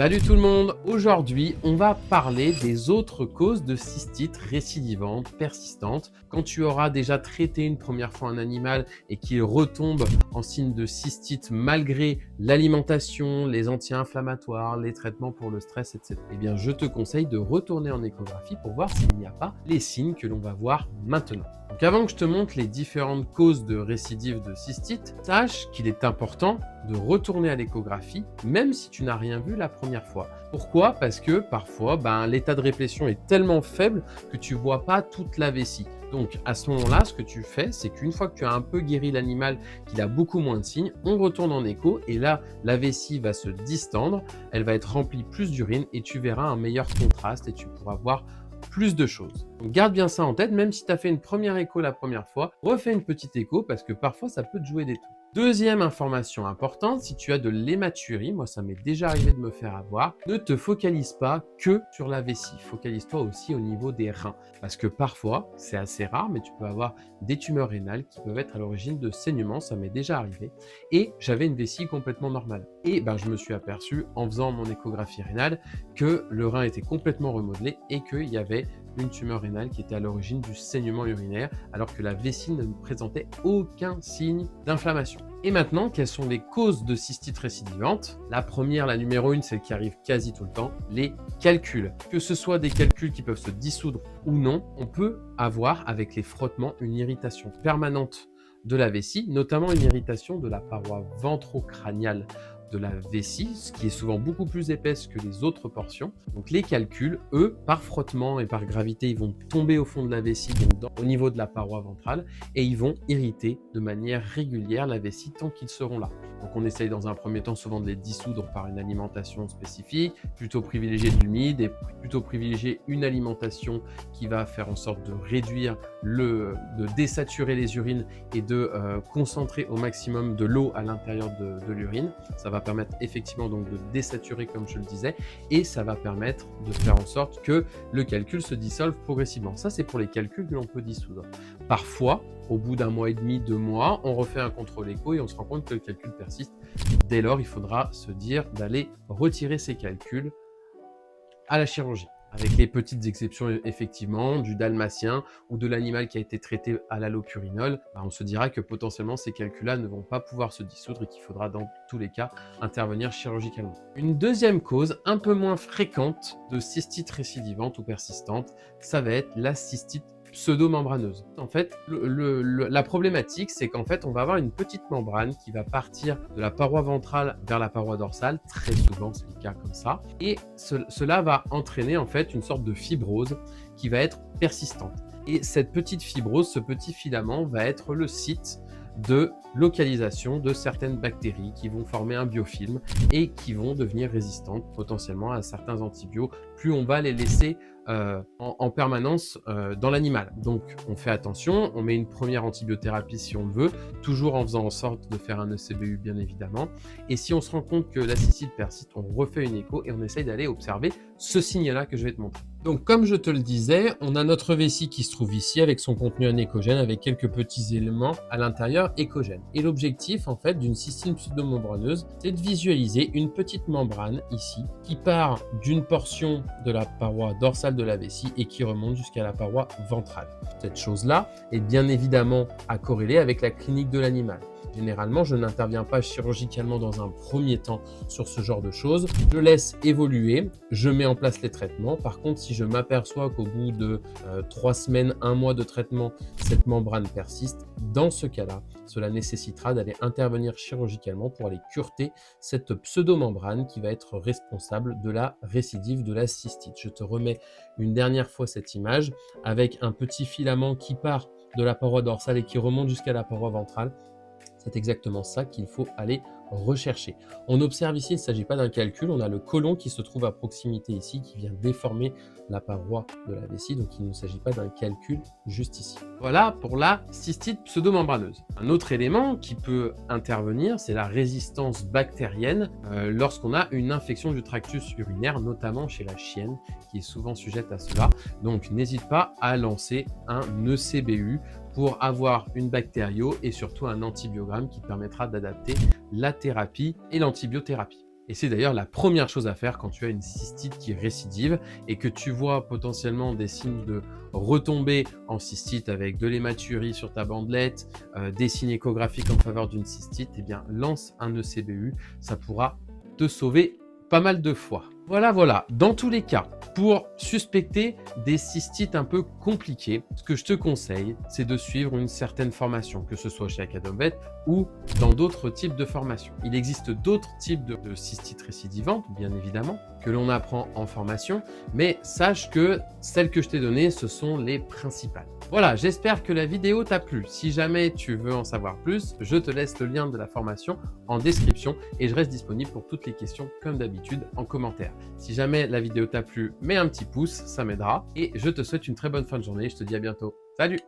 Salut tout le monde! Aujourd'hui, on va parler des autres causes de cystite récidivantes, persistantes. Quand tu auras déjà traité une première fois un animal et qu'il retombe en signe de cystite malgré l'alimentation, les anti-inflammatoires, les traitements pour le stress, etc. Eh bien, je te conseille de retourner en échographie pour voir s'il n'y a pas les signes que l'on va voir maintenant. Donc avant que je te montre les différentes causes de récidive de cystite, sache qu'il est important de retourner à l'échographie, même si tu n'as rien vu la première fois. Pourquoi? Parce que parfois, l'état de réplétion est tellement faible que tu ne vois pas toute la vessie. Donc à ce moment-là, ce que tu fais, c'est qu'une fois que tu as un peu guéri l'animal, qu'il a beaucoup moins de signes, on retourne en écho et là, la vessie va se distendre, elle va être remplie plus d'urine et tu verras un meilleur contraste et tu pourras voir plus de choses. Donc garde bien ça en tête, même si tu as fait une première écho la première fois, refais une petite écho parce que parfois ça peut te jouer des tours. Deuxième information importante, si tu as de l'hématurie, moi ça m'est déjà arrivé de me faire avoir, ne te focalise pas que sur la vessie, focalise-toi aussi au niveau des reins. Parce que parfois, c'est assez rare, mais tu peux avoir des tumeurs rénales qui peuvent être à l'origine de saignements, ça m'est déjà arrivé. Et j'avais une vessie complètement normale. Et je me suis aperçu en faisant mon échographie rénale que le rein était complètement remodelé et qu'il y avait une tumeur rénale qui était à l'origine du saignement urinaire, alors que la vessie ne présentait aucun signe d'inflammation. Et maintenant, quelles sont les causes de cystite récidivante? La première, la numéro 1, celle qui arrive quasi tout le temps, les calculs. Que ce soit des calculs qui peuvent se dissoudre ou non, on peut avoir avec les frottements une irritation permanente de la vessie, notamment une irritation de la paroi ventrocrâniale de la vessie, ce qui est souvent beaucoup plus épaisse que les autres portions. Donc les calculs, eux, par frottement et par gravité, ils vont tomber au fond de la vessie, donc au niveau de la paroi ventrale, et ils vont irriter de manière régulière la vessie tant qu'ils seront là. Donc on essaye dans un premier temps souvent de les dissoudre par une alimentation spécifique, plutôt privilégier de l'humide et plutôt privilégier une alimentation qui va faire en sorte de réduire de désaturer les urines et de concentrer au maximum de l'eau à l'intérieur de l'urine. Ça va permettre effectivement donc de désaturer comme je le disais et ça va permettre de faire en sorte que le calcul se dissolve progressivement. Ça c'est pour les calculs que l'on peut dissoudre. Parfois, au bout d'un mois et demi, 2 mois, on refait un contrôle écho et on se rend compte que le calcul persiste. Dès lors, il faudra se dire d'aller retirer ces calculs à la chirurgie. Avec les petites exceptions effectivement du dalmatien ou de l'animal qui a été traité à l'allopurinol, on se dira que potentiellement ces calculs-là ne vont pas pouvoir se dissoudre et qu'il faudra dans tous les cas intervenir chirurgicalement. Une deuxième cause un peu moins fréquente de cystite récidivante ou persistante, ça va être la cystite pseudo-membraneuse. En fait, la problématique, c'est qu'en fait, on va avoir une petite membrane qui va partir de la paroi ventrale vers la paroi dorsale, très souvent c'est le cas comme ça, et cela va entraîner en fait une sorte de fibrose qui va être persistante. Et cette petite fibrose, ce petit filament va être le site de localisation de certaines bactéries qui vont former un biofilm et qui vont devenir résistantes potentiellement à certains antibiotiques. Plus on va les laisser en permanence dans l'animal. Donc on fait attention, on met une première antibiothérapie si on le veut, toujours en faisant en sorte de faire un ECBU bien évidemment. Et si on se rend compte que la cystite persiste, on refait une écho et on essaye d'aller observer ce signe-là que je vais te montrer. Donc comme je te le disais, on a notre vessie qui se trouve ici avec son contenu anéchogène avec quelques petits éléments à l'intérieur échogènes. Et l'objectif en fait d'une cystine pseudomembraneuse, c'est de visualiser une petite membrane ici qui part d'une portion de la paroi dorsale de la vessie et qui remonte jusqu'à la paroi ventrale. Cette chose-là est bien évidemment à corréler avec la clinique de l'animal. Généralement, je n'interviens pas chirurgicalement dans un premier temps sur ce genre de choses. Je laisse évoluer, je mets en place les traitements. Par contre, si je m'aperçois qu'au bout de 3 semaines, 1 mois de traitement, cette membrane persiste, dans ce cas-là, cela nécessitera d'aller intervenir chirurgicalement pour aller cureter cette pseudomembrane qui va être responsable de la récidive de la cystite. Je te remets une dernière fois cette image avec un petit filament qui part de la paroi dorsale et qui remonte jusqu'à la paroi ventrale. C'est exactement ça qu'il faut aller rechercher. On observe ici, il ne s'agit pas d'un calcul, on a le côlon qui se trouve à proximité ici, qui vient déformer la paroi de la vessie, donc il ne s'agit pas d'un calcul juste ici. Voilà pour la cystite pseudomembraneuse. Un autre élément qui peut intervenir, c'est la résistance bactérienne lorsqu'on a une infection du tractus urinaire, notamment chez la chienne, qui est souvent sujette à cela. Donc n'hésite pas à lancer un ECBU pour avoir une bactério et surtout un antibiogramme qui permettra d'adapter la thérapie et l'antibiothérapie. Et c'est d'ailleurs la première chose à faire quand tu as une cystite qui récidive et que tu vois potentiellement des signes de retombée en cystite avec de l'hématurie sur ta bandelette, des signes échographiques en faveur d'une cystite, eh bien lance un ECBU, ça pourra te sauver pas mal de fois. Voilà. Dans tous les cas, pour suspecter des cystites un peu compliquées, ce que je te conseille, c'est de suivre une certaine formation, que ce soit chez Acadomvet ou dans d'autres types de formations. Il existe d'autres types de cystites récidivantes, bien évidemment, que l'on apprend en formation, mais sache que celles que je t'ai données, ce sont les principales. Voilà, j'espère que la vidéo t'a plu. Si jamais tu veux en savoir plus, je te laisse le lien de la formation en description et je reste disponible pour toutes les questions comme d'habitude en commentaire. Si jamais la vidéo t'a plu, mets un petit pouce, ça m'aidera et je te souhaite une très bonne fin de journée. Je te dis à bientôt. Salut!